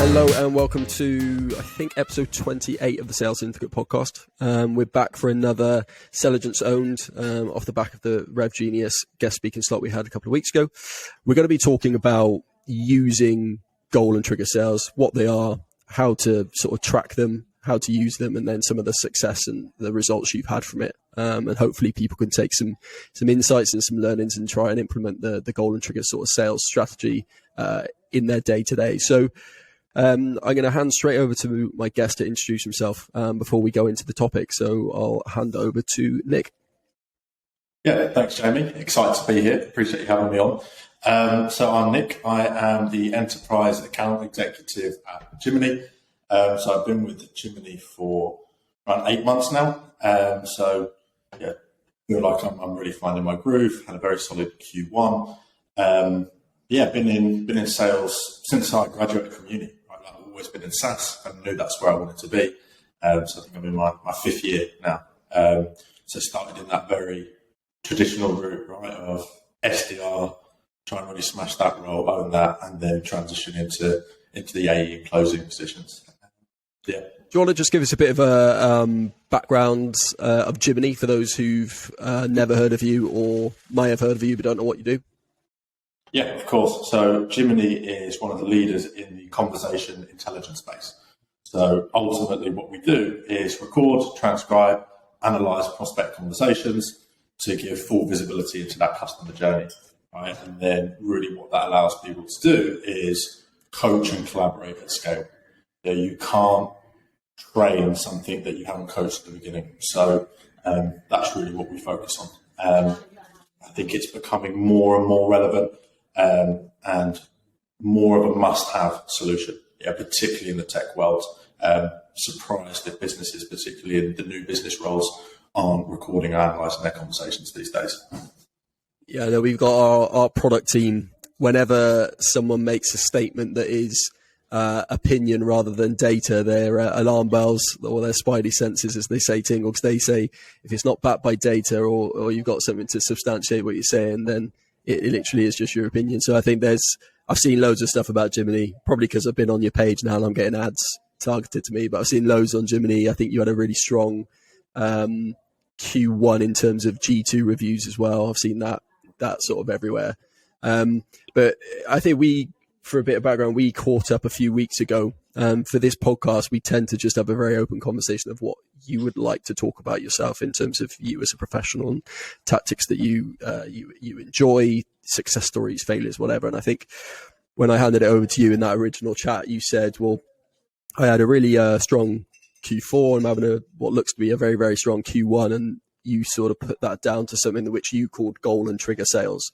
Hello and welcome to, I think, episode 28 of the Sales Syndicate podcast. We're back for another Selligence owned off the back of the Rev Genius guest speaking slot we had a couple of weeks ago. We're going to be talking about using goal and trigger sales, what they are, how to sort of track them, how to use them, and then some of the success and the results you've had from it. And hopefully people can take some insights and some learnings and try and implement the goal and trigger sort of sales strategy in their day to day. So I'm going to hand straight over to my guest to introduce himself before we go into the topic. So I'll hand over to Nick. Yeah, thanks, Jamie. Excited to be here. Appreciate you having me on. So I'm Nick. I am the Enterprise Account Executive at Jiminny. So I've been with Jiminny for around 8 months now. So yeah, feel like I'm really finding my groove. Had a very solid Q1. Been in sales since I graduated from uni. I've always been in SaaS and knew that's where I wanted to be. So I think I'm in my 5th year now. So started in that very traditional route, right, of SDR, trying to really smash that role, own that, and then transition into the AE and closing positions. Yeah. Do you want to just give us a bit of a background of Jiminny for those who've never heard of you or may have heard of you but don't know what you do? Yeah, of course. So Jiminny is one of the leaders in the conversation intelligence space. So ultimately what we do is record, transcribe, analyze prospect conversations to give full visibility into that customer journey. Right? And then really what that allows people to do is coach and collaborate at scale. You can't train something that you haven't coached at the beginning. So that's really what we focus on. I think it's becoming more and more relevant and more of a must-have solution, particularly in the tech world. Surprised if businesses, particularly in the new business roles, aren't recording and analysing their conversations these days. Yeah, no, we've got our product team. Whenever someone makes a statement that is opinion rather than data, their alarm bells or their spidey senses, as they say, tingle, because they say if it's not backed by data or you've got something to substantiate what you're saying, then it literally is just your opinion. So I think I've seen loads of stuff about Jiminny, probably because I've been on your page now and I'm getting ads targeted to me, but I've seen loads on Jiminny. I think you had a really strong Q1 in terms of G2 reviews as well. I've seen that sort of everywhere. But I think for a bit of background, we caught up a few weeks ago. For this podcast, we tend to just have a very open conversation of what you would like to talk about yourself in terms of you as a professional and tactics that you enjoy, success stories, failures, whatever. And I think when I handed it over to you in that original chat, you said, well, I had a really strong Q4 and I'm having what looks to be a very, very strong Q1. And you sort of put that down to something which you called goal and trigger sales,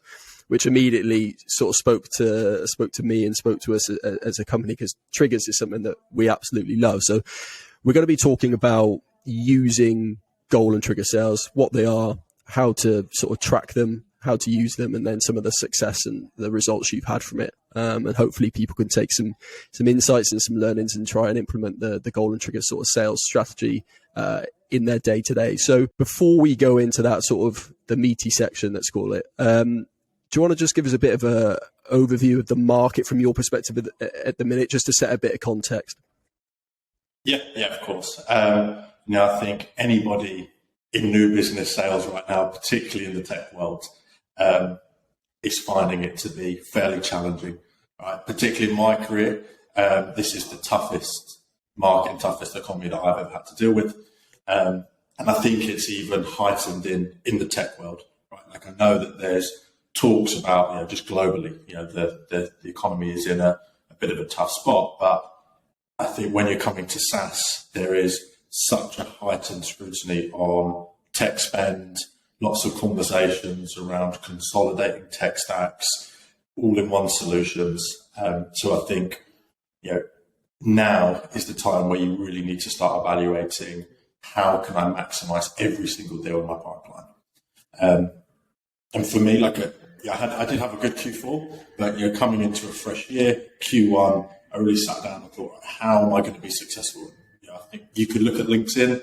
which immediately sort of spoke to me and spoke to us as a company, because triggers is something that we absolutely love. So we're going to be talking about using goal and trigger sales, what they are, how to sort of track them, how to use them, and then some of the success and the results you've had from it. And hopefully people can take some insights and some learnings and try and implement the goal and trigger sort of sales strategy in their day to day. So before we go into that sort of the meaty section, let's call it, do you want to just give us a bit of a overview of the market from your perspective at the minute, just to set a bit of context? Yeah, of course. I think anybody in new business sales right now, particularly in the tech world, is finding it to be fairly challenging. Right? Particularly in my career, this is the toughest market and toughest economy that I've ever had to deal with. And I think it's even heightened in the tech world. Right? Like, I know that there's talks about, just globally, the economy is in a bit of a tough spot, but I think when you're coming to SaaS, there is such a heightened scrutiny on tech spend, lots of conversations around consolidating tech stacks, all-in-one solutions. So I think, now is the time where you really need to start evaluating how can I maximize every single deal in my pipeline. And for me, I did have a good Q4, but coming into a fresh year, Q1, I really sat down and thought, how am I going to be successful? I think you could look at LinkedIn.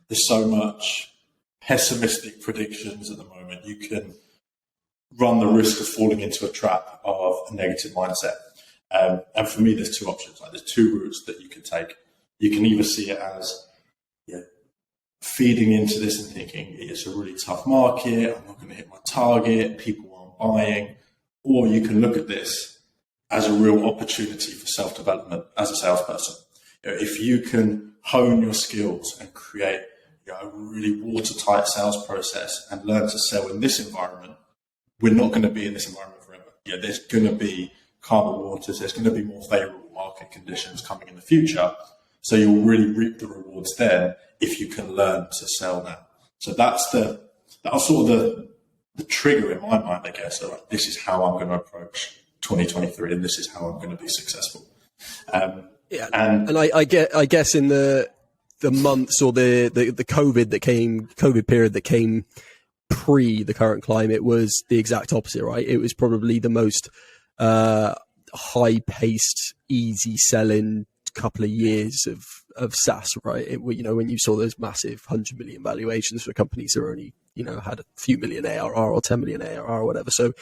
There's so much pessimistic predictions at the moment. You can run the risk of falling into a trap of a negative mindset. And for me, there's two options. Like, there's two routes that you can take. You can either see it as, feeding into this and thinking it's a really tough market, I'm not going to hit my target, people aren't buying. Or you can look at this as a real opportunity for self-development as a salesperson. If you can hone your skills and create a really watertight sales process and learn to sell in this environment, we're not going to be in this environment forever. There's going to be calmer waters, there's going to be more favorable market conditions coming in the future. So you'll really reap the rewards then if you can learn to sell now. So that's sort of the trigger in my mind, I guess. So like, this is how I'm going to approach 2023, and this is how I'm going to be successful. And I guess in the months or the COVID period that came pre the current climate was the exact opposite, right? It was probably the most high paced, easy selling couple of years of SaaS, right? When you saw those massive 100 million valuations for companies that are only, had a few million ARR or 10 million ARR or whatever. So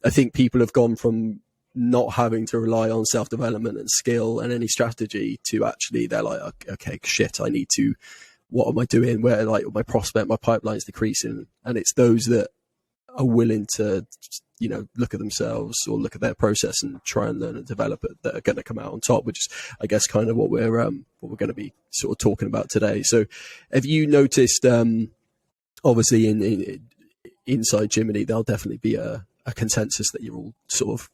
I think people have gone from not having to rely on self-development and skill and any strategy to actually they're like, okay, shit, what am I doing? Where like my prospect, my pipeline's decreasing. And it's those that are willing to, look at themselves or look at their process and try and learn and develop it that are going to come out on top, which is, I guess, kind of what we're going to be sort of talking about today. So have you noticed, obviously in inside Jiminny, there'll definitely be a consensus that you're all sort of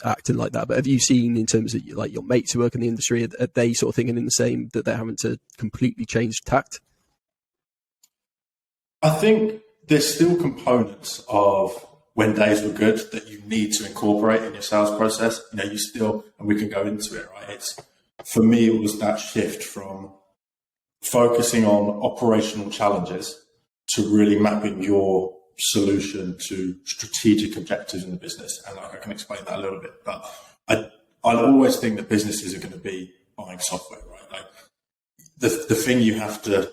acting like that. But have you seen in terms of like your mates who work in the industry, are they sort of thinking in the same, that they're having to completely change tact? I think there's still components of when days were good that you need to incorporate in your sales process. You still, and we can go into it, right? For me, it was that shift from focusing on operational challenges to really mapping your solution to strategic objectives in the business. And I can explain that a little bit, but I always think that businesses are going to be buying software, right? Like the thing you have to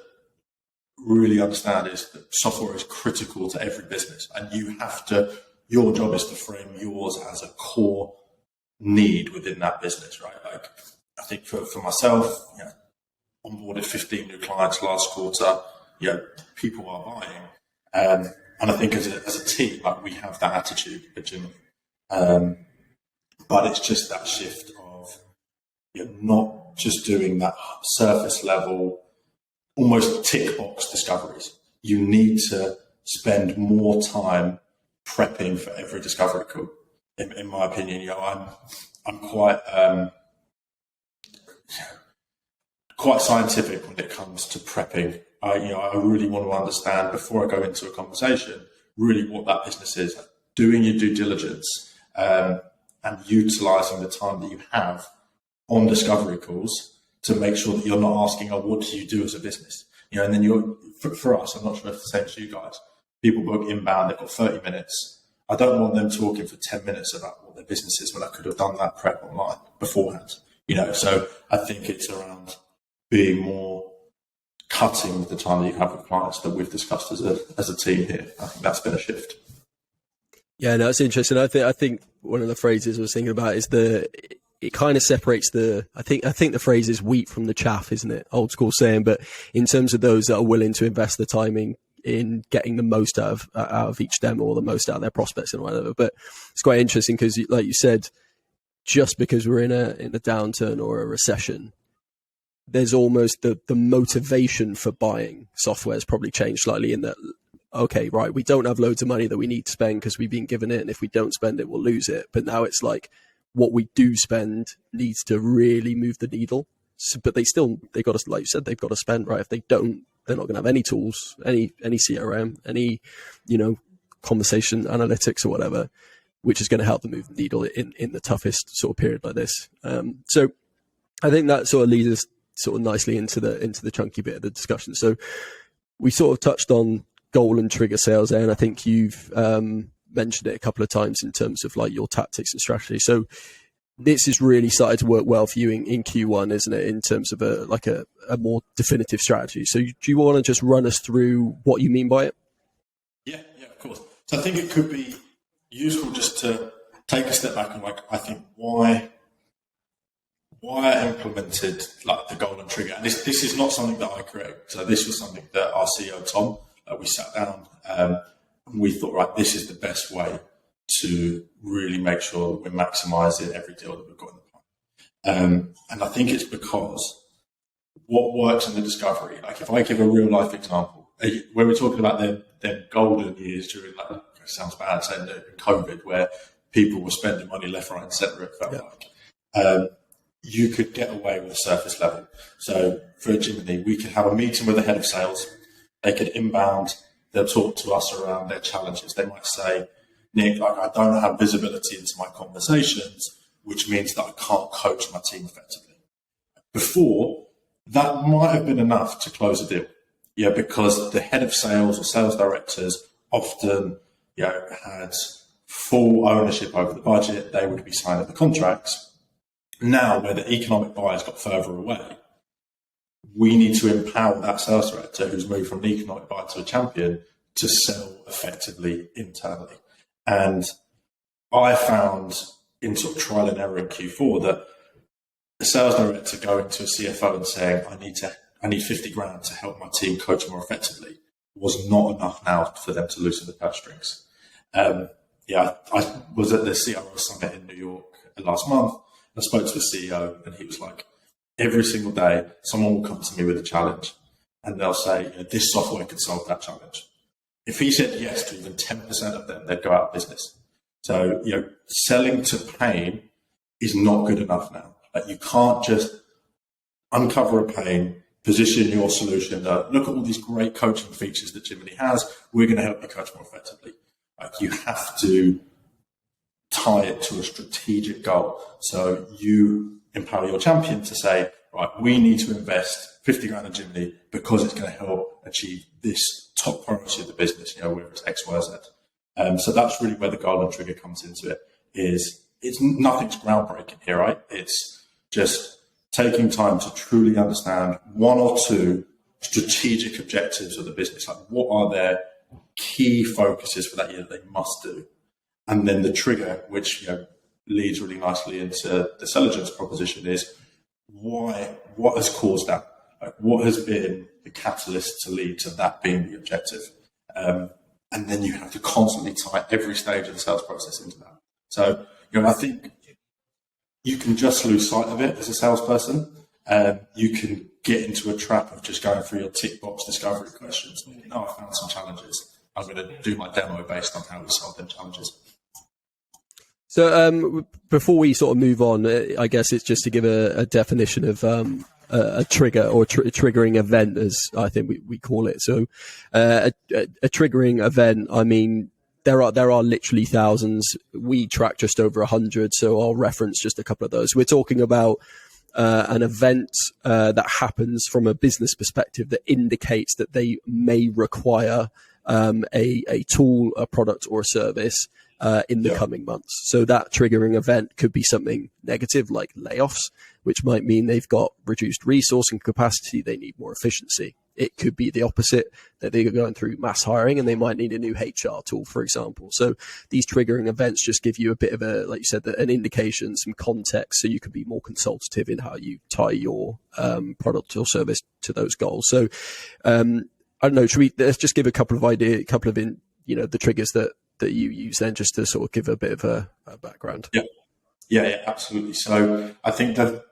really understand is that software is critical to every business, and your job is to frame yours as a core need within that business, right? Like I think for myself, onboarded 15 new clients last quarter, people are buying. And I think as a team, like we have that attitude at Jiminny. But it's just that shift of not just doing that surface level, almost tick box discoveries. You need to spend more time prepping for every discovery call. In my opinion, I'm quite scientific when it comes to prepping. I really want to understand before I go into a conversation, really what that business is, doing your due diligence, and utilizing the time that you have on discovery calls to make sure that you're not asking, what do you do as a business? And then for us, I'm not sure if it's the same to you guys, people book inbound, they've got 30 minutes. I don't want them talking for 10 minutes about what their business is when I could have done that prep online beforehand. So I think it's around being more cutting with the time that you have with clients that we've discussed as a team here. I think that's been a shift. Yeah, no, it's interesting. I think one of the phrases I was thinking about is it kind of separates I think the phrase is wheat from the chaff, isn't it? Old school saying, but in terms of those that are willing to invest the timing in getting the most out of each demo or the most out of their prospects and whatever. But it's quite interesting because, like you said, just because we're in a downturn or a recession, there's almost the motivation for buying software has probably changed slightly in that, okay, right, we don't have loads of money that we need to spend because we've been given it, and if we don't spend it, we'll lose it. But now it's like what we do spend needs to really move the needle. So, but they got to, like you said, they've got to spend, right? If they don't, they're not going to have any tools, any CRM, any, conversation analytics or whatever, which is going to help them move the needle in the toughest sort of period like this. So I think that sort of leads us sort of nicely into the chunky bit of the discussion. So we sort of touched on goal and trigger sales there, and I think you've mentioned it a couple of times in terms of like your tactics and strategy. So this has really started to work well for you in Q1, isn't it, in terms of a more definitive strategy? So do you want to just run us through what you mean by it? Yeah, of course. So I think it could be useful just to take a step back and I think why why I implemented like the golden trigger, and this is not something that I created. So this was something that our CEO Tom, we sat down, and we thought, right, this is the best way to really make sure that we're maximising every deal that we've got in the plan. And I think it's because what works in the discovery, like if I give a real life example, when we're talking about their golden years during, like, it sounds bad saying that in COVID, where people were spending money left, right, and centre, it felt like. You could get away with surface level. So for Jiminny, we could have a meeting with the head of sales. They could inbound. They'll talk to us around their challenges. They might say, Nick, like, I don't have visibility into my conversations, which means that I can't coach my team effectively. Before, that might have been enough to close a deal. Yeah, because the head of sales or sales directors often, had full ownership over the budget. They would be signing the contracts. Now, where the economic buyers got further away, we need to empower that sales director who's moved from an economic buyer to a champion to sell effectively internally. And I found in sort of trial and error in Q4 that the sales director going to a CFO and saying, I need 50 grand to help my team coach more effectively was not enough now for them to loosen the purse strings. I was at the CRO summit in New York last month. I spoke to the CEO and he was like, every single day, someone will come to me with a challenge and they'll say, this software could solve that challenge. If he said yes to even 10% of them, they'd go out of business. So, selling to pain is not good enough now. Like, you can't just uncover a pain, position your solution, look at all these great coaching features that Jiminny has, we're going to help you coach more effectively. Like, you have to tie it to a strategic goal. So you empower your champion to say, right, we need to invest 50 grand in Jiminny because it's going to help achieve this top priority of the business, whether it's X, Y, Z. So that's really where the golden trigger comes into it. It's nothing's groundbreaking here, right? It's just taking time to truly understand one or two strategic objectives of the business. Like, what are their key focuses for that year that they must do? And then the trigger, which leads really nicely into the Selligence proposition, is what has caused that? Like, what has been the catalyst to lead to that being the objective? And then you have to constantly tie every stage of the sales process into that. So, I think you can just lose sight of it as a salesperson. You can get into a trap of just going through your tick box discovery questions. I found some challenges. I'm going to do my demo based on how we solve them challenges. So before we sort of move on, I guess it's just to give a definition of a trigger or triggering event, as I think we call it. So a triggering event, I mean, there are literally thousands. We track just over 100, so I'll reference just a couple of those. We're talking about an event that happens from a business perspective that indicates that they may require a tool, a product, or a service in the coming months. So that triggering event could be something negative like layoffs, which might mean they've got reduced resource and capacity, they need more efficiency. It could be the opposite, that they're going through mass hiring and they might need a new HR tool, for example. So these triggering events just give you a bit of like you said, an indication, some context, so you can be more consultative in how you tie your product or service to those goals. So I don't know, let's just give a couple of the triggers that you use then, just to sort of give a bit of a background. Yeah, absolutely. So I think that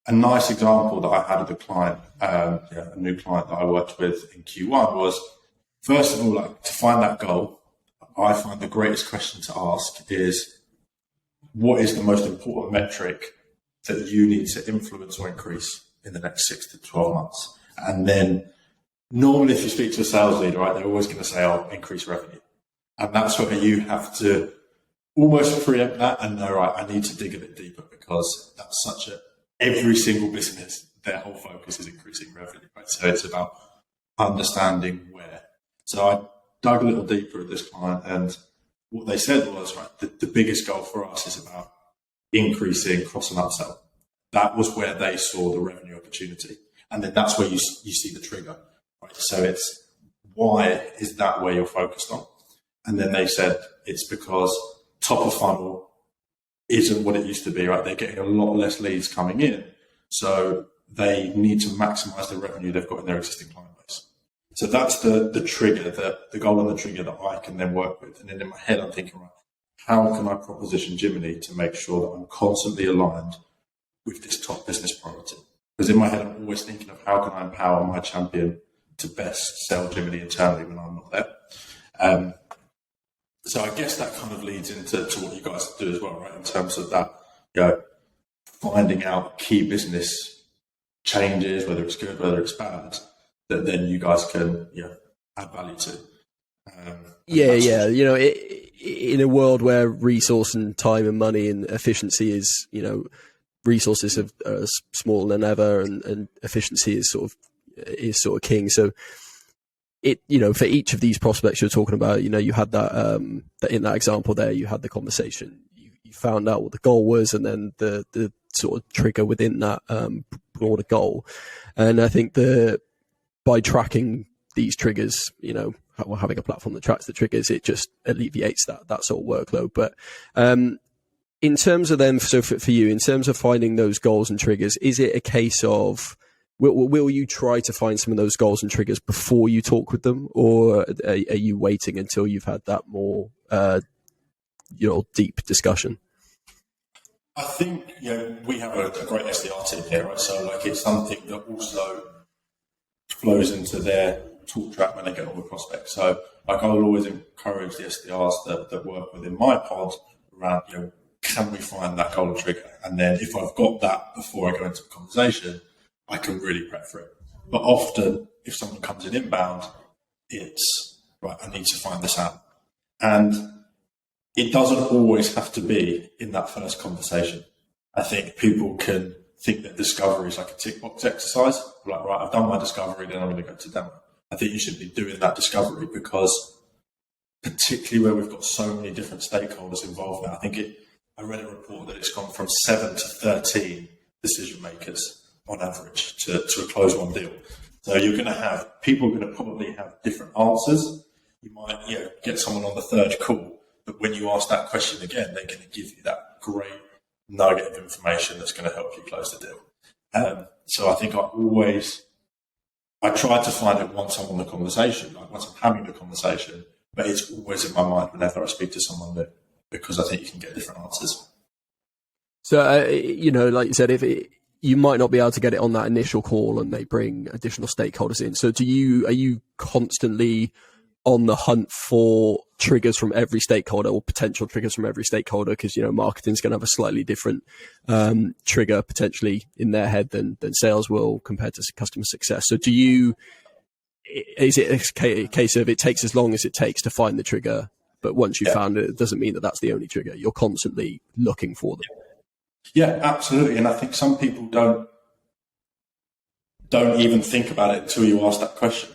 a nice example that I had of a client, a new client that I worked with in Q1 was, first of all, like, to find that goal, I find the greatest question to ask is, what is the most important metric that you need to influence or increase in the next 6 to 12 months? And then normally if you speak to a sales leader, right, they're always going to say, oh, increase revenue. And that's where you have to almost preempt that and know, right, I need to dig a bit deeper, because that's every single business, their whole focus is increasing revenue, right? So it's about understanding where. So I dug a little deeper at this client, and what they said was, right, the biggest goal for us is about increasing cross and upsell. That was where they saw the revenue opportunity. And then that's where you see the trigger, right? So it's, why is that where you're focused on? And then they said it's because top of funnel isn't what it used to be, right? They're getting a lot less leads coming in. So they need to maximize the revenue they've got in their existing client base. So that's the trigger, the goal and the trigger that I can then work with. And then in my head, I'm thinking, right, how can I proposition Jiminny to make sure that I'm constantly aligned with this top business priority? Because in my head, I'm always thinking of how can I empower my champion to best sell Jiminny internally when I'm not there. So I guess that kind of leads into what you guys do as well, right? In terms of that, finding out key business changes, whether it's good, whether it's bad, that then you guys can, add value to. In a world where resource and time and money and efficiency is, resources are smaller than ever, and efficiency is sort of king. So for each of these prospects you're talking about, you had that in that example there, you had the conversation, you found out what the goal was, and then the sort of trigger within that broader goal. And I think by tracking these triggers, having a platform that tracks the triggers, it just alleviates that sort of workload. But in terms of them, so for you, in terms of finding those goals and triggers, is it a case of will you try to find some of those goals and triggers before you talk with them, or are you waiting until you've had that more deep discussion? I think we have a great SDR team here, right? So it's something that also flows into their talk track when they get all the prospects. So I will always encourage the SDRs that work within my pod around, can we find that goal or trigger? And then if I've got that before I go into a conversation, I can really prep for it. But often if someone comes in inbound, it's right, I need to find this out. And it doesn't always have to be in that first conversation. I think people can think that discovery is like a tick box exercise. Like, right, I've done my discovery, then I'm going to go to demo. I think you should be doing that discovery, because particularly where we've got so many different stakeholders involved now, I read a report that it's gone from 7 to 13 decision makers on average to close one deal. So you're going to have people are going to probably have different answers. You might get someone on the third call, but when you ask that question again, they're going to give you that great nugget of information that's going to help you close the deal. So I think I try to find it once I'm on the conversation, like once I'm having the conversation, but it's always in my mind whenever I speak to someone new, because I think you can get different answers. So, like you said, you might not be able to get it on that initial call and they bring additional stakeholders in. So are you constantly on the hunt for triggers from every stakeholder, or potential triggers from every stakeholder? Because, marketing's going to have a slightly different trigger potentially in their head than sales will compared to customer success. So is it a case of it takes as long as it takes to find the trigger, but once you've found it, it doesn't mean that that's the only trigger? You're constantly looking for them. Yeah, absolutely. And I think some people don't even think about it until you ask that question.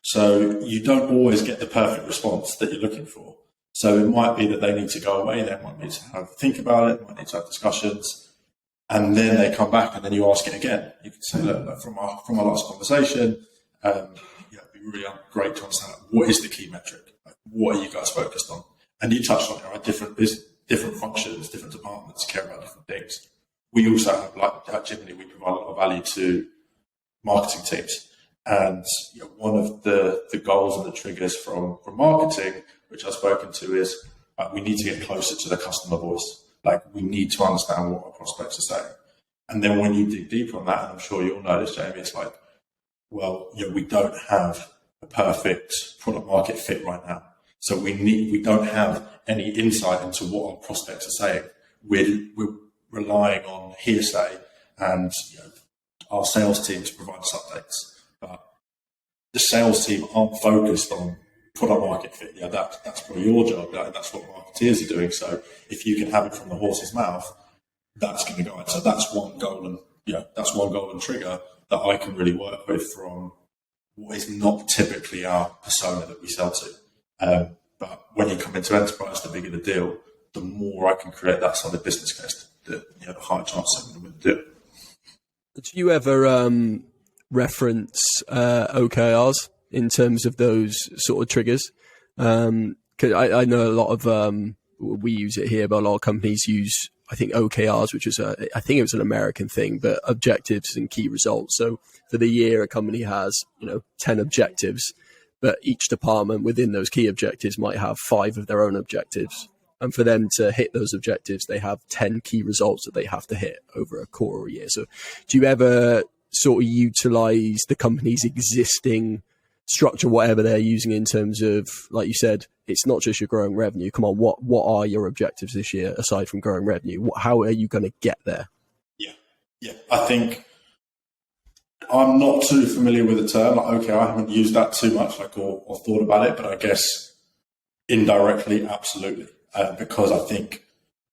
So you don't always get the perfect response that you're looking for. So it might be that they need to go away, they might need to think about it, might need to have discussions, and then they come back and then you ask it again. You can say, look, from our last conversation, it'd be really great to understand what is the key metric? What are you guys focused on? And you touched on it, right? Different functions, different departments care about different things. We also have, at Jiminny, we provide a lot of value to marketing teams. And one of the goals and the triggers from marketing, which I've spoken to, is we need to get closer to the customer voice. We need to understand what our prospects are saying. And then when you dig deeper on that, and I'm sure you'll know this, Jamie, it's we don't have a perfect product market fit right now. So we don't have any insight into what our prospects are saying. We're relying on hearsay and our sales team to provide us updates. But the sales team aren't focused on product market fit. That's probably your job. That's what marketeers are doing. So if you can have it from the horse's mouth, that's going to guide. So that's one goal, and that's one goal and trigger that I can really work with from what is not typically our persona that we sell to. But when you come into enterprise, the bigger the deal, the more I can create that solid business case, the higher chance I'm going to do it. Do you ever reference OKRs in terms of those sort of triggers? Because I know a lot of we use it here, but a lot of companies use I think OKRs, which is I think it was an American thing, but objectives and key results. So for the year, a company has 10 objectives, but each department within those key objectives might have 5 of their own objectives. And for them to hit those objectives, they have 10 key results that they have to hit over a quarter or a year. So do you ever sort of utilize the company's existing structure, whatever they're using, in terms of, like you said, it's not just your growing revenue. Come on, what are your objectives this year aside from growing revenue? How are you going to get there? Yeah. I think I'm not too familiar with the term. I haven't used that too much, or thought about it, but I guess indirectly, absolutely, because I think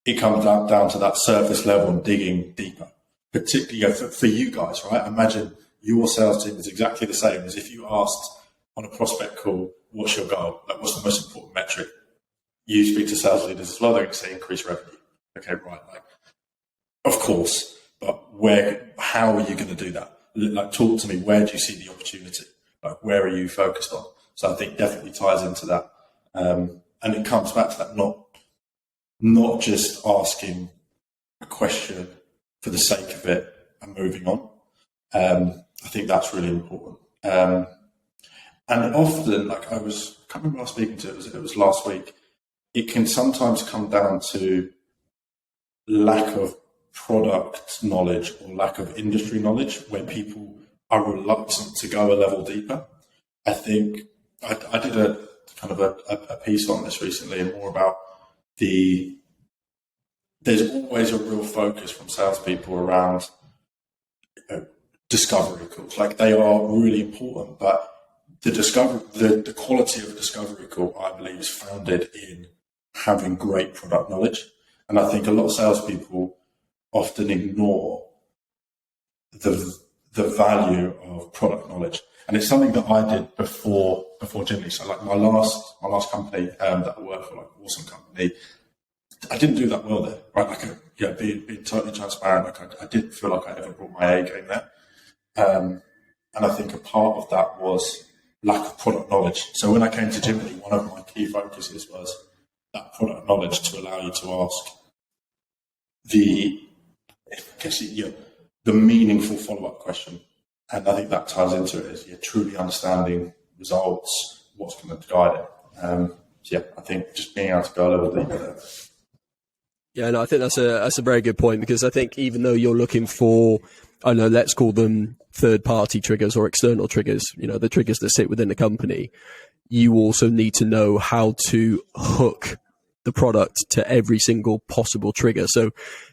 it comes down to that surface level and digging deeper. Particularly for you guys, right? Imagine your sales team is exactly the same as if you asked on a prospect call, what's your goal? What's the most important metric? You speak to sales leaders as well, they're going to say increase revenue. Okay, right. Of course, but how are you going to do that? Talk to me, where do you see the opportunity? Where are you focused on? So I think definitely ties into that. And it comes back to that, not just asking a question for the sake of it and moving on. I think that's really important. And often, I can't remember who I was speaking to, it was last week, it can sometimes come down to lack of product knowledge or lack of industry knowledge, where people are reluctant to go a level deeper. I think I did a kind of a piece on this recently, and more about there's always a real focus from salespeople around discovery calls. They are really important, but the quality of a discovery call, I believe, is founded in having great product knowledge. And I think a lot of salespeople often ignore the value of product knowledge. And it's something that I did before Jiminny. So my last company that I worked for, awesome company, I didn't do that well there, right? Being totally transparent, I didn't feel like I ever brought my A game there. And I think a part of that was lack of product knowledge. So when I came to Jiminny, one of my key focuses was that product knowledge to allow you to ask the meaningful follow-up question. And I think that ties into it, is you're truly understanding results, what's going to guide it. I think just being able to go a little deeper there. Yeah, no, I think that's a very good point, because I think even though you're looking for, I don't know, let's call them third-party triggers or external triggers, the triggers that sit within the company, you also need to know how to hook the product to every single possible trigger. So,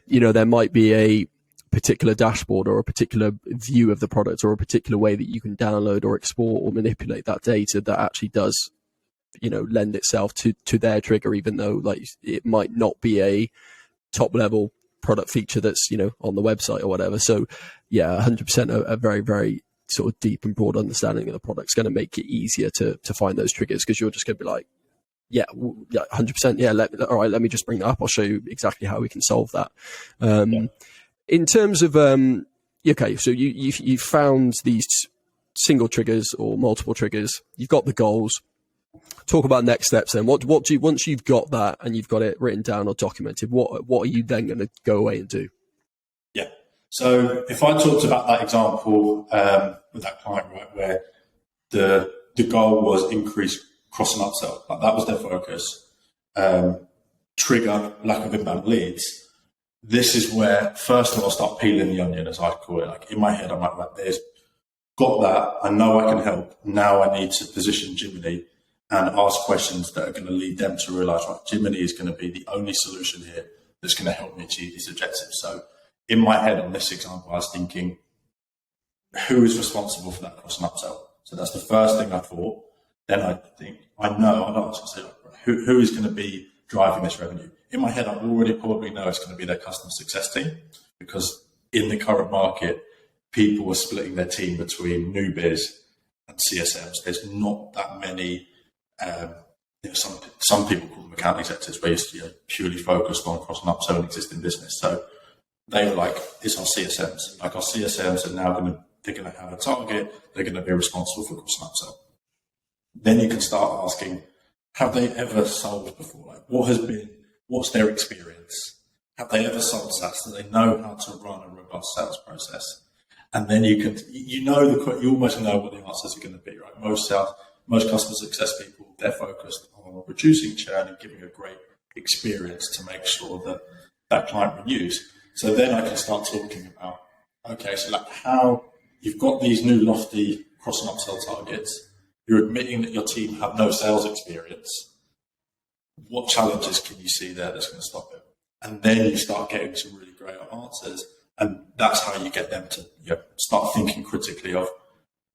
there might be a particular dashboard or a particular view of the product or a particular way that you can download or export or manipulate that data that actually does, lend itself to their trigger, even though it might not be a top level product feature that's, on the website or whatever. So yeah, 100% a very, very sort of deep and broad understanding of the product's going to make it easier to find those triggers, because you're just going to be like, yeah, 100%. Yeah. All right, let me just bring that up. I'll show you exactly how we can solve that. In terms of, okay, so you found these single triggers or multiple triggers, you've got the goals. Talk about next steps then. What do you, once you've got that and you've got it written down or documented, what are you then going to go away and do? Yeah. So if I talked about that example with that client, right, where the goal was increase cross and upsell, that was their focus. Trigger lack of inbound leads. This is where first of all, I'll start peeling the onion, as I call it. In my head, I'm like, there's got that. I know I can help. Now I need to position Jiminny and ask questions that are going to lead them to realize, right, Jiminny is going to be the only solution here that's going to help me achieve these objectives. So in my head on this example, I was thinking, who is responsible for that cross and upsell? So that's the first thing I thought. Then I think, I'd ask, I say, who is going to be driving this revenue? In my head, I already probably know it's going to be their customer success team, because in the current market, people are splitting their team between new biz and CSMs. There's not that many. Some people call them account executives, where you're purely focused on cross and upsell an existing business. So they were like, it's our CSMs. Like, our CSMs are now they're going to have a target. They're going to be responsible for cross and upsell. Then you can start asking, have they ever sold before? Like, what's their experience? have they ever sold SaaS? Do they know how to run a robust sales process? And then you almost know what the answers are going to be, right? Most customer success people, they're focused on reducing churn and giving a great experience to make sure that that client renews. So then I can start talking about, okay, so like how you've got these new lofty cross and upsell targets, you're admitting that your team have no sales experience. What challenges can you see there that's going to stop it? And then you start getting some really great answers. And that's how you get them to start thinking critically of,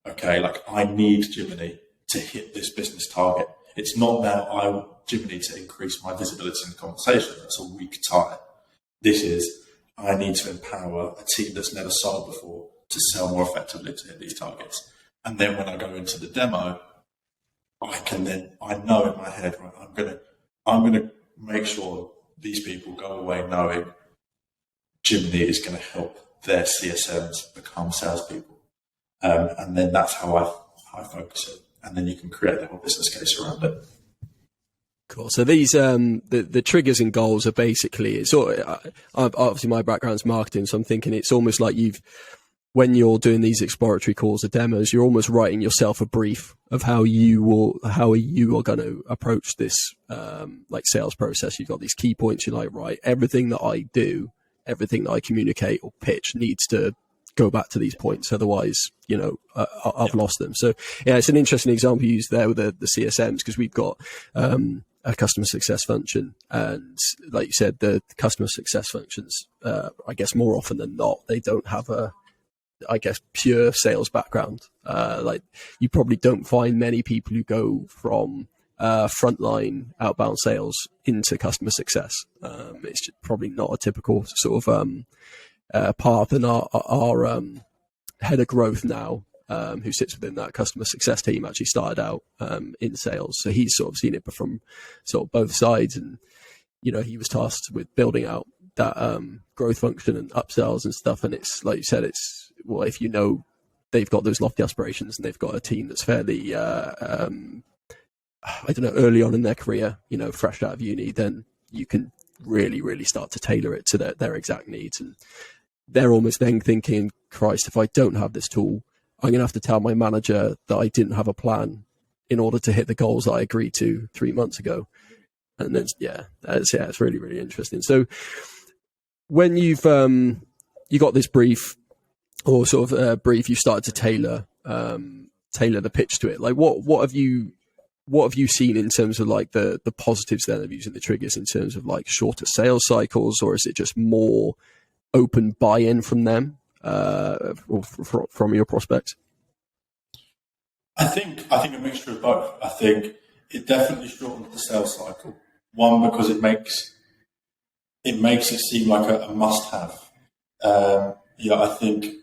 okay, like I need Jiminny to hit this business target. It's not now I want Jiminny to increase my visibility in the conversation. That's a weak tie. This is, I need to empower a team that's never sold before to sell more effectively to hit these targets. And then when I go into the demo, I know in my head, right, I'm gonna make sure these people go away knowing Jiminny is going to help their CSMs become salespeople. And then that's how I focus it. And then you can create the whole business case around it. Cool. So these the triggers and goals are basically, it's obviously my background's marketing, so I'm thinking it's almost like when you're doing these exploratory calls or demos, you're almost writing yourself a brief of how you are going to approach this like sales process. You've got these key points. You're like, right, everything that I do, everything that I communicate or pitch needs to go back to these points. Otherwise, I've lost them. So yeah, it's an interesting example you used there with the CSMs, because we've got a customer success function, and like you said, the customer success functions, I guess more often than not, they don't have a pure sales background. Like you probably don't find many people who go from frontline outbound sales into customer success. It's probably not a typical sort of path. And our head of growth now, who sits within that customer success team, actually started out in sales. So he's sort of seen it from sort of both sides. And, he was tasked with building out that growth function and upsells and stuff. And it's like you said, if they've got those lofty aspirations and they've got a team that's fairly, early on in their career, fresh out of uni, then you can really, really start to tailor it to their exact needs. And they're almost then thinking, Christ, if I don't have this tool, I'm going to have to tell my manager that I didn't have a plan in order to hit the goals that I agreed to 3 months ago. And then, it's really, really interesting. So when you got this brief, or sort of brief, you started to tailor the pitch to it. Like what have you seen in terms of like the positives then of using the triggers, in terms of like shorter sales cycles, or is it just more open buy-in from them, or from your prospects? I think a mixture of both. I think it definitely shortens the sales cycle. One, because it makes it seem like a must-have. I think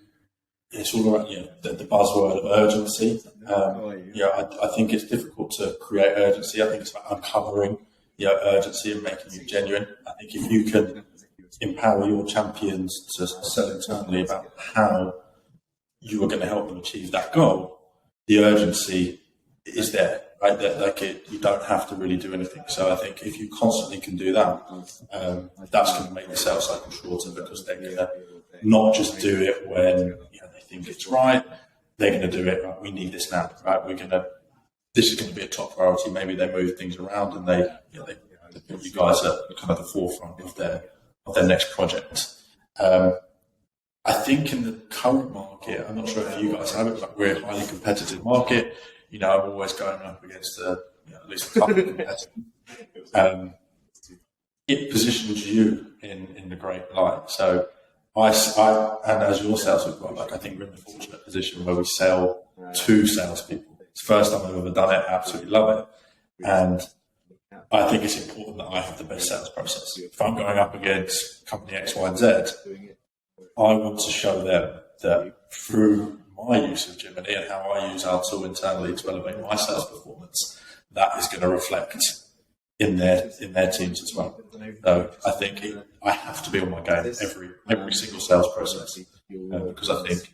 it's all about the buzzword of urgency. I think it's difficult to create urgency. I think it's about uncovering urgency and making it genuine. I think if you can empower your champions to sell internally about how you are going to help them achieve that goal, the urgency is there, right? You don't have to really do anything. So I think if you constantly can do that, that's going to make the sales cycle shorter, because they're going to not just do it when they think it's right. They're going to do it, right? We need this now, right? This is going to be a top priority. Maybe they move things around and they put you guys at kind of the forefront of their next project. I think in the current market, I'm not sure if you guys have it, but we're a highly competitive market. I'm always going up against at least a couple of competitors. It positions you in the great light. So I and as your sales people, I think we're in the fortunate position where we sell to salespeople. It's the first time I've ever done it. I absolutely love it. And I think it's important that I have the best sales process. If I'm going up against company X, Y, and Z, I want to show them that through my use of Jiminny and how I use our tool internally to elevate my sales performance, that is going to reflect in their teams as well. So I think I have to be on my game every single sales process, because I think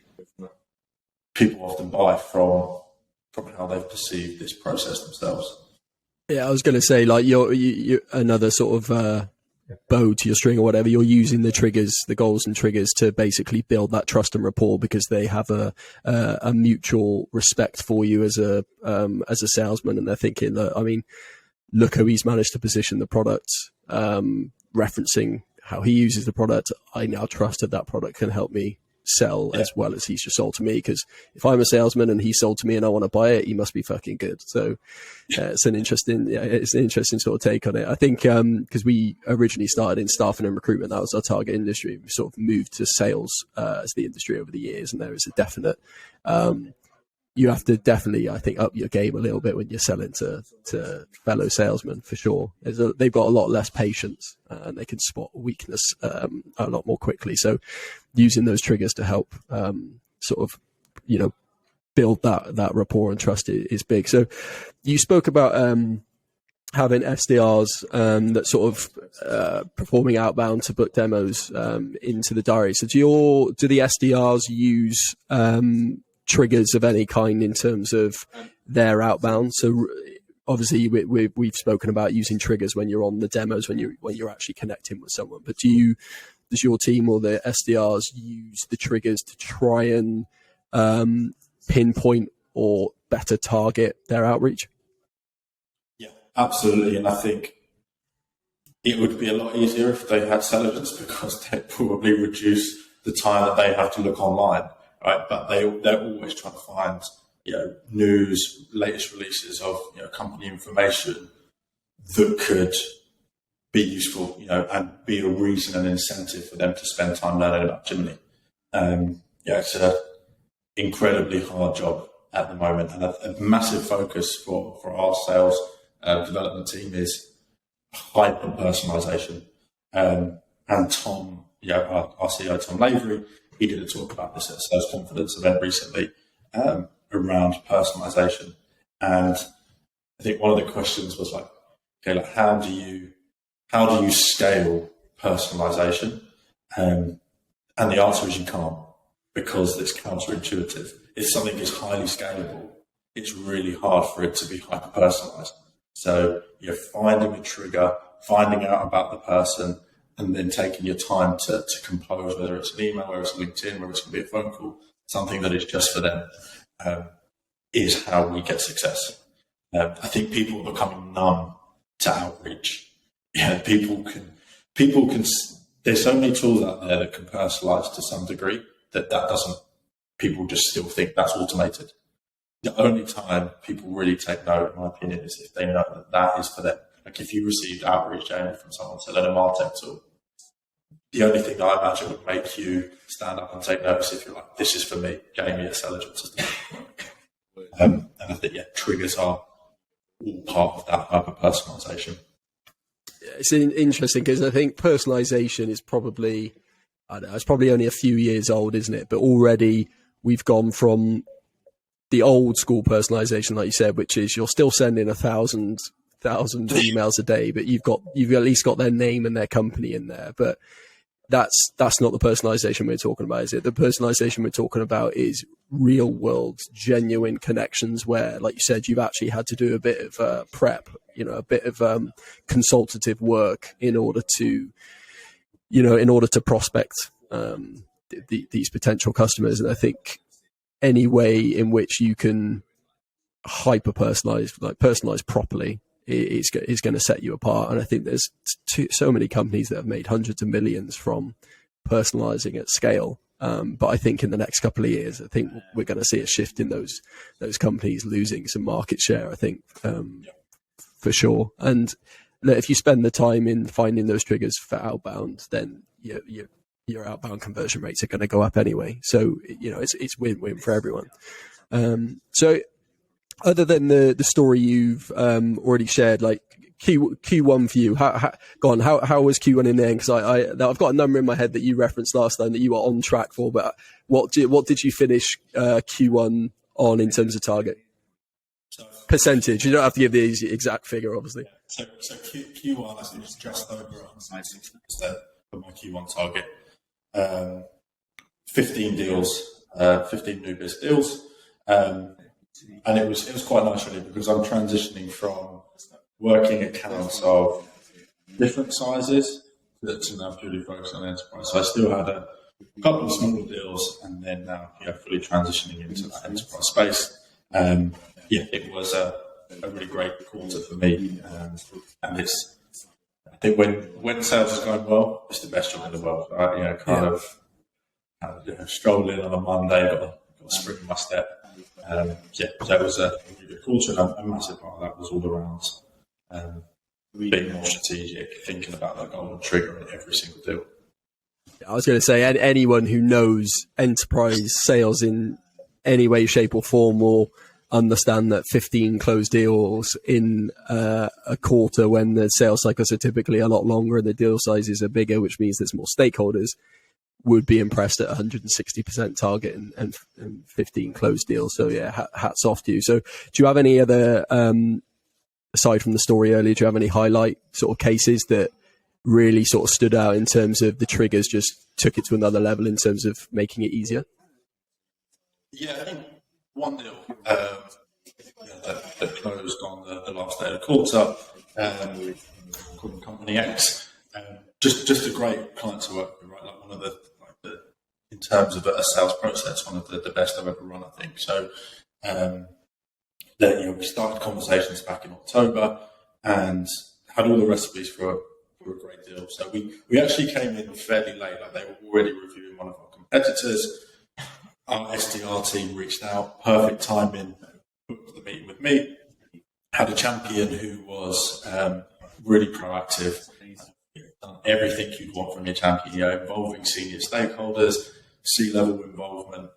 people often buy from how they've perceived this process themselves. Yeah, I was going to say, like, you're another sort of bow to your string or whatever, you're using the triggers, the goals and triggers to basically build that trust and rapport because they have a mutual respect for you as a salesman. And they're thinking that, I mean, look how he's managed to position the product, referencing how he uses the product. I now trust that product can help me sell as well as he's just sold to me, because if I'm a salesman and he's sold to me and I want to buy it, he must be fucking good. So it's an interesting sort of take on it. I think because we originally started in staffing and recruitment, that was our target industry. We sort of moved to sales as the industry over the years, and there is a definite you have to definitely, I think, up your game a little bit when you're selling to fellow salesmen, for sure. They've got a lot less patience and they can spot weakness a lot more quickly. So using those triggers to help sort of, build that rapport and trust is big. So you spoke about having SDRs that sort of performing outbound to book demos into the diary. So do the SDRs use triggers of any kind in terms of their outbound? So obviously we've spoken about using triggers when you're on the demos, when you're actually connecting with someone, but does your team or the SDRs use the triggers to try and pinpoint or better target their outreach? Yeah, absolutely. And I think it would be a lot easier if they had intelligence, because they'd probably reduce the time that they have to look online. Right, but they're always trying to find news, latest releases of company information that could be useful, and be a reason and incentive for them to spend time learning about Jiminny. It's an incredibly hard job at the moment, and a massive focus for our sales development team is hyper-personalization. And Tom, our CEO Tom Lavery, he did a talk about this at a sales confidence event recently around personalization. And I think one of the questions was how do you scale personalization? And the answer is you can't, because it's counterintuitive. If something is highly scalable, it's really hard for it to be hyper-personalized. So you're finding a trigger, finding out about the person, and then taking your time to compose, whether it's an email, whether it's LinkedIn, whether it's going to be a phone call, something that is just for them, is how we get success. I think people are becoming numb to outreach. People can. There's so many tools out there that can personalize to some degree that doesn't. People just still think that's automated. The only time people really take note, in my opinion, is if they know that is for them. Like if you received outreach only from someone selling a MarTech tool, the only thing I imagine would make you stand up and take notice if you're like, this is for me, getting me a intelligence system. And I think, triggers are all part of that hyper-personalization. It's interesting because I think personalization is probably, it's probably only a few years old, isn't it? But already we've gone from the old school personalization, like you said, which is you're still sending 1,000 emails a day, but you've at least got their name and their company in there. But that's not the personalization we're talking about, is it? The personalization we're talking about is real world, genuine connections where, like you said, you've actually had to do a bit of prep, a bit of consultative work in order to prospect these potential customers. And I think any way in which you can personalize properly is going to set you apart. And I think there's so many companies that have made hundreds of millions from personalizing at scale. But I think in the next couple of years, I think we're going to see a shift in those companies losing some market share, I think, for sure. And if you spend the time in finding those triggers for outbound, then your outbound conversion rates are going to go up anyway. So, it's win-win for everyone. So other than the story you've already shared, like Q1 for you, how was Q1 in there? Because I've got a number in my head that you referenced last time that you were on track for, but what did you finish Q1 on in terms of target? Percentage. You don't have to give the exact figure, obviously. So Q1, I think it's just over 160% of my Q1 target. 15 deals, 15 new biz deals. And it was quite nice, really, because I'm transitioning from working accounts of different sizes to now purely focus on enterprise. So I still had a couple of smaller deals, and then now fully transitioning into that enterprise space. It was a really great quarter for me, and it's, I think when sales is going well, it's the best job in the world, right? Stroll in on a Monday, got a spring in my step. That was a really good quarter, and a massive part of that was all around being more strategic, thinking about the golden trigger in every single deal. I was going to say, anyone who knows enterprise sales in any way, shape or form will understand that 15 closed deals in a quarter, when the sales cycles are typically a lot longer and the deal sizes are bigger, which means there's more stakeholders, would be impressed at 160% target and 15 closed deals. So yeah, hats off to you. So do you have any other, aside from the story earlier, do you have any highlight sort of cases that really sort of stood out in terms of the triggers just took it to another level in terms of making it easier? Yeah, I think one deal that closed on the last day of the quarter, called Company X, just a great client to work with, right? Like one of the in terms of a sales process, one of the best I've ever run, I think. So we started conversations back in October and had all the recipes for a great deal. So we actually came in fairly late, like they were already reviewing one of our competitors. Our SDR team reached out, perfect timing, booked the meeting with me, had a champion who was really proactive, done everything you'd want from your champion, involving senior stakeholders, C-level involvement.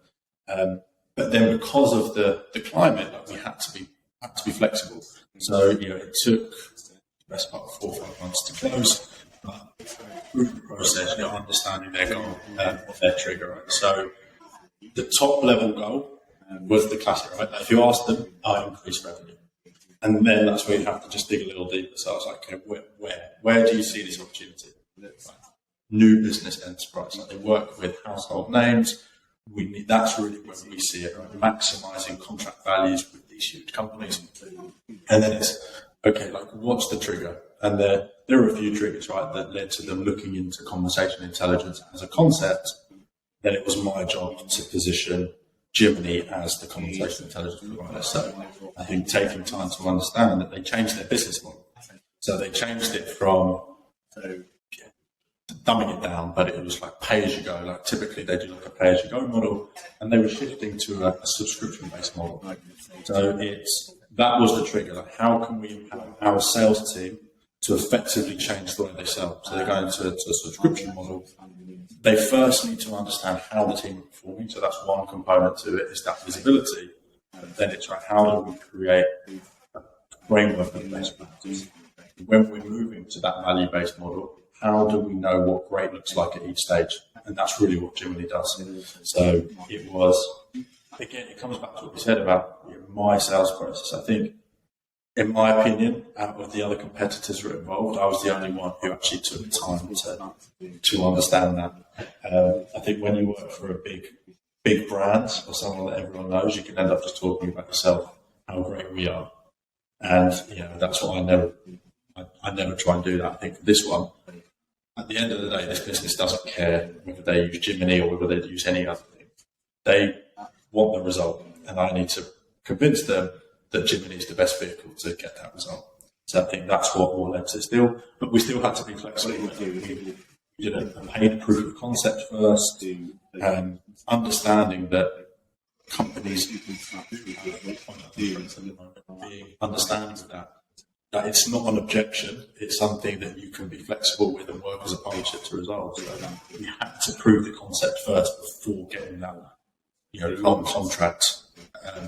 But then because of the climate, we had to be flexible. So, it took the best part of 4 or 5 months to close, but through the process, understanding their goal, what their trigger, right? So the top level goal was the classic, right? If you ask them, I increase revenue. And then that's where you have to just dig a little deeper. So I was like, okay, where do you see this opportunity? New business enterprise. Like they work with household names. That's really where we see it, right? Maximising contract values with these huge companies. And then it's, okay, what's the trigger? And there are a few triggers, right, that led to them looking into conversation intelligence as a concept. Then it was my job to position Jiminny as the conversation intelligence provider. So I think taking time to understand that they changed their business model. So they changed it from dumbing it down, but it was like pay as you go. Like typically they do a pay as you go model, and they were shifting to a subscription based model. So that was the trigger. Like how can we empower our sales team to effectively change the way they sell? So they're going to a subscription model. They first need to understand how the team are performing. So that's one component to it, is that visibility. And then it's like, how do we create a framework of best practice? When we're moving to that value-based model, how do we know what great looks like at each stage? And that's really what Jiminny does. So it was, again, it comes back to what we said about my sales process. I think, in my opinion, out of the other competitors who were involved, I was the only one who actually took the time to understand that. I think when you work for a big brand or someone that everyone knows, you can end up just talking about yourself, how great we are. And that's what I never try and do that. I think for this one, at the end of the day, this business doesn't care whether they use Jiminny or whether they use any other thing. They want the result, and I need to convince them that Jiminny is the best vehicle to get that result. So I think that's what led to this deal. But we still had to be flexible. We did a paid proof of concept first, understanding that companies being understanding that it's not an objection, it's something that you can be flexible with and work as a partnership to resolve. So we had to prove the concept first before getting that long contract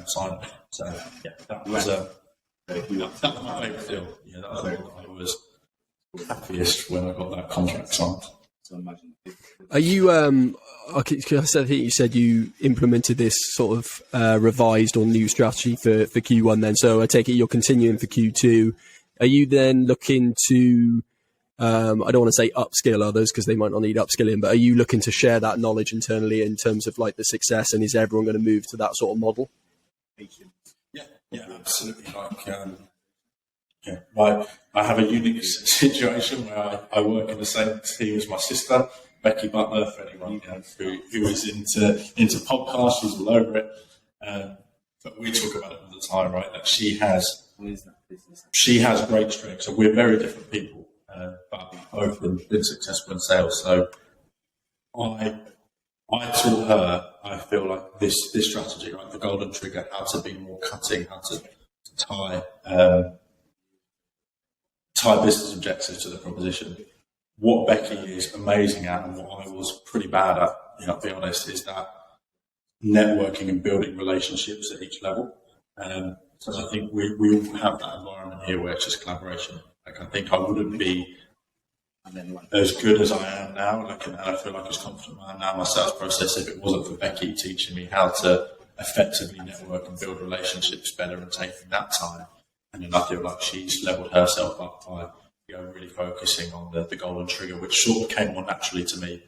signed. So that was my favourite deal. That was the one that I was happiest when I got that contract signed. Are you I think you said you implemented this sort of revised or new strategy for Q1 then, so I take it you're continuing for Q2. Are you then looking to I don't want to say upskill others because they might not need upskilling, but are you looking to share that knowledge internally in terms of the success, and is everyone going to move to that sort of model? Yeah, absolutely. Yeah, I have a unique situation where I work in the same team as my sister, Nick Butler, for anyone who is into podcasts, she's all over it. But we talk about it all the time, right? That she has great strengths. So we're very different people, but both been successful in sales. So I taught her, I feel like this strategy, right? The golden trigger, how to be more cutting, how to tie business objectives to the proposition. What Becky is amazing at, and what I was pretty bad at, I'll be honest, is that networking and building relationships at each level. So I think we all have that environment here where it's just collaboration. Like, I think I wouldn't be as good as I am now, and I feel like as confident I am now in my sales process if it wasn't for Becky teaching me how to effectively network and build relationships better and taking that time. And then I feel like she's leveled herself up by really focusing on the golden trigger, which sort of came more naturally to me.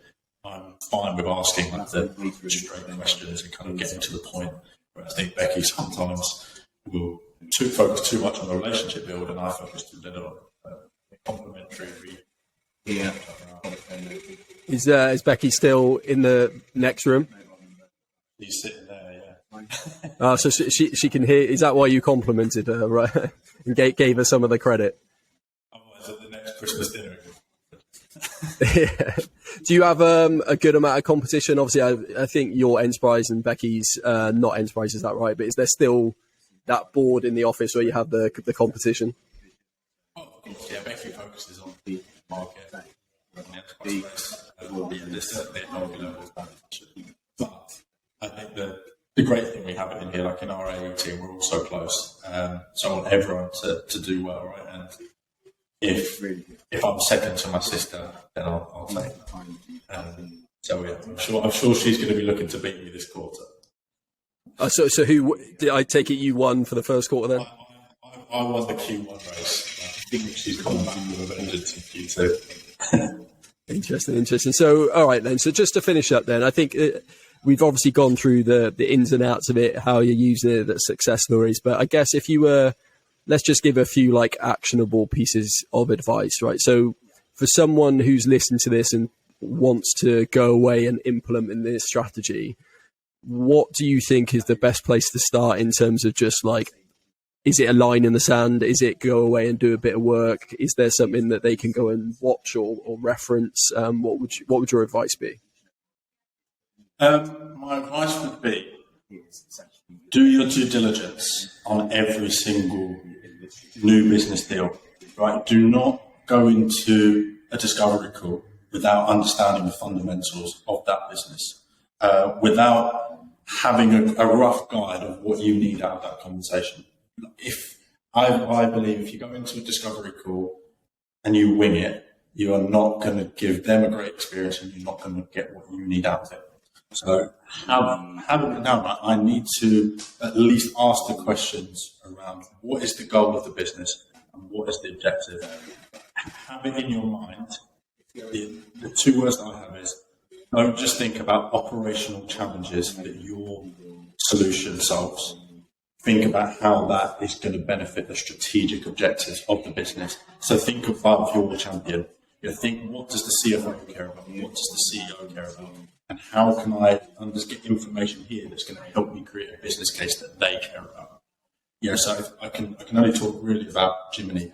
I'm fine with asking like the straight questions and kind of getting to the point. Where I think Becky sometimes will focus too much on the relationship build, and I focus too little on complementary. Yeah. Is Becky still in the next room? He's sitting there, yeah. So she can hear. Is that why you complimented her, right? And gave her some of the credit? Otherwise, at the next Christmas dinner. Yeah. Do you have a good amount of competition? Obviously, I think your enterprise and Becky's not enterprise, is that right? But is there still that board in the office where you have the competition? Oh, of course, yeah. Becky focuses on the market and the enterprise space. There's certainly a healthy level of competition. But I think the great thing we have in here, like in our AE team, we're all so close. So I want everyone to do well, right? And if I'm second to my sister, then I'll take it. So yeah, I'm sure she's going to be looking to beat me this quarter. So who did I take it? You won for the first quarter then? I won the Q1 race. I think she's coming back with a vengeance in Q2. Interesting. So all right then. So just to finish up then, I think we've obviously gone through the ins and outs of it, how you're using it, the success stories. But I guess if you were, let's just give a few like actionable pieces of advice, right? So for someone who's listened to this and wants to go away and implement this strategy, what do you think is the best place to start in terms of just like, is it a line in the sand? Is it go away and do a bit of work? Is there something that they can go and watch or reference? What would your advice be? My advice would be do your due diligence on every single new business deal, right? Do not go into a discovery call without understanding the fundamentals of that business, without having a rough guide of what you need out of that conversation. If I believe if you go into a discovery call and you wing it, you are not going to give them a great experience and you're not going to get what you need out of it. So having it down, I need to at least ask the questions around what is the goal of the business and what is the objective. Have it in your mind. The two words that I have is don't just think about operational challenges that your solution solves. Think about how that is going to benefit the strategic objectives of the business. So think above your champion. Think, what does the CFO care about? What does the CEO care about? And how can I just get information here that's going to help me create a business case that they care about? So I can only talk really about Jiminny.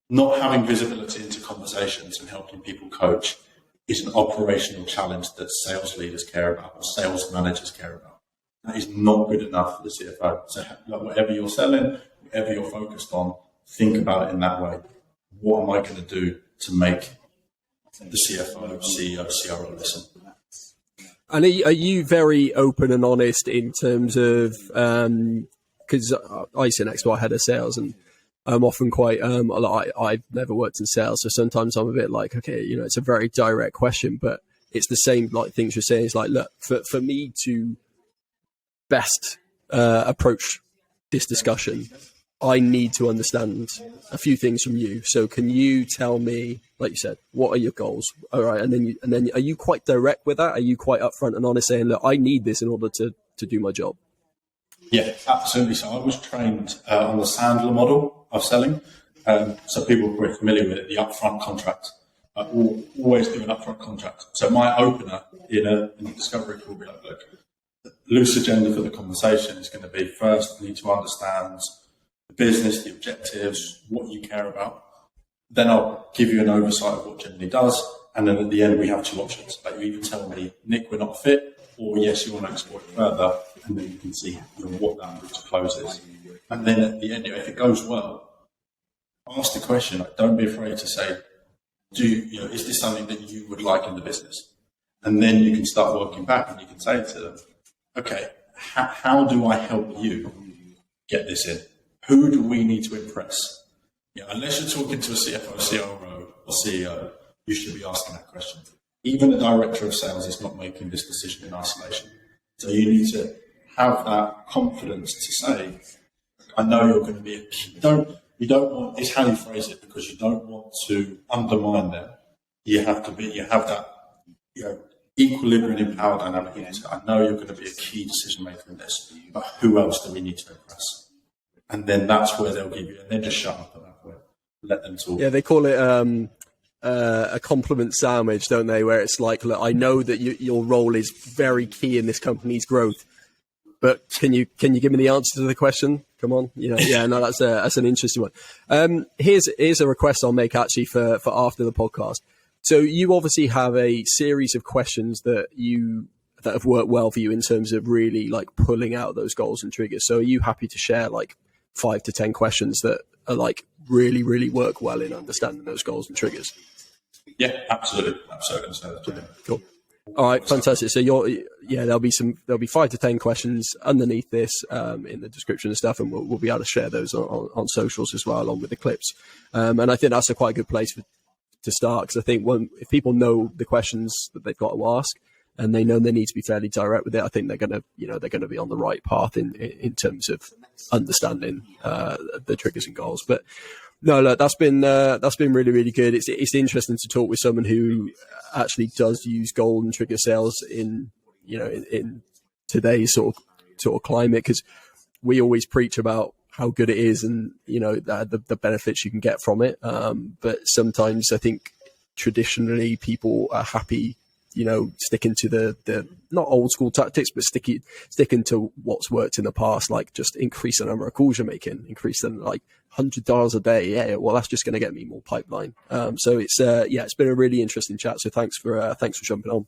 Not having visibility into conversations and helping people coach is an operational challenge that sales leaders care about or sales managers care about. That is not good enough for the CFO. So whatever you're selling, whatever you're focused on, think about it in that way. What am I going to do to make the CFO, CEO, CRO listen? And are you very open and honest in terms of, because I sit next to our head of sales and I'm often quite, I've never worked in sales, so sometimes I'm a bit like, okay, it's a very direct question, but it's the same like things you're saying. It's like, look, for me to best approach this discussion, I need to understand a few things from you. So can you tell me, like you said, what are your goals? All right. And then are you quite direct with that? Are you quite upfront and honest saying, look, I need this in order to do my job? Yeah, absolutely. So I was trained on the Sandler model of selling. So people were familiar with it, the upfront contract. I always do an upfront contract. So my opener in a discovery call will be like, look, the loose agenda for the conversation is going to be, first, you need to understand the business, the objectives, what you care about. Then I'll give you an oversight of what Jiminny does. And then at the end, we have two options. Like, you either tell me, Nick, we're not a fit, or yes, you want to explore it further. And then you can see what that route to close is. And then at the end, if it goes well, ask the question. Like, don't be afraid to say, is this something that you would like in the business? And then you can start working back and you can say to them, okay, how do I help you get this in? Who do we need to impress? Unless you're talking to a CFO, CRO, or CEO, you should be asking that question. Even the director of sales is not making this decision in isolation. So you need to have that confidence to say, I know you're going to be a key. You don't want, it's how you phrase it, because you don't want to undermine them. You have that, equilibrium in power dynamic. I know you're going to be a key decision maker in this, but who else do we need to impress? And then that's where they'll give you, and then just shut up at that point. Let them talk. Yeah, they call it a compliment sandwich, don't they? Where it's like, look, I know that your role is very key in this company's growth, but can you give me the answer to the question? Come on, no, that's an interesting one. Here's a request I'll make actually for after the podcast. So you obviously have a series of questions that have worked well for you in terms of really like pulling out those goals and triggers. So are you happy to share like 5 to 10 questions that are like really, really work well in understanding those goals and triggers? Yeah, absolutely. Cool. All right, fantastic. So there'll be 5 to 10 questions underneath this in the description and stuff, and we'll be able to share those on socials as well, along with the clips. And I think that's a quite good place to start, because I think if people know the questions that they've got to ask, and they know they need to be fairly direct with it, I think they're going to be on the right path in terms of understanding the triggers and goals. But no, look, that's been really, really good. It's interesting to talk with someone who actually does use goal and trigger sales in today's sort of climate, because we always preach about how good it is and the benefits you can get from it. But sometimes I think traditionally people are happy, sticking to the not old school tactics, but sticking to what's worked in the past, like just increase the number of calls you're making, increase them like $100 a day. Yeah, well, that's just going to get me more pipeline. So it's been a really interesting chat. So thanks for jumping on.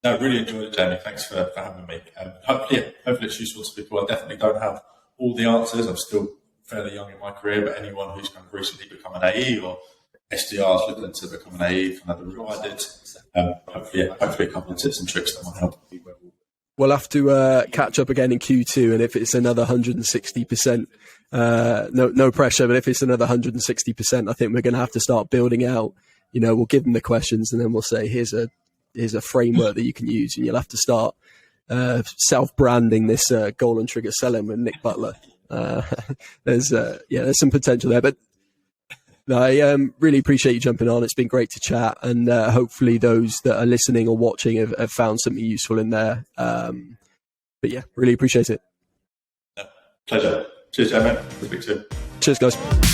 No, really enjoyed it, Jamie. Thanks for having me. Hopefully it's useful to people. I definitely don't have all the answers. I'm still fairly young in my career, but anyone who's kind of recently become an AE or SDRs looking to become an AE from another route I did, hopefully a couple of tips and tricks that might help. We'll have to catch up again in Q2, and if it's another 160%, no pressure, but if it's another 160%, I think we're going to have to start building out. We'll give them the questions, and then we'll say, here's a framework that you can use, and you'll have to start self-branding this goal and trigger selling with Nick Butler. There's some potential there, but I really appreciate you jumping on. It's been great to chat, and hopefully those that are listening or watching have found something useful in there. But yeah, really appreciate it. Pleasure. Cheers, Jamie. Speak soon. Cheers, guys.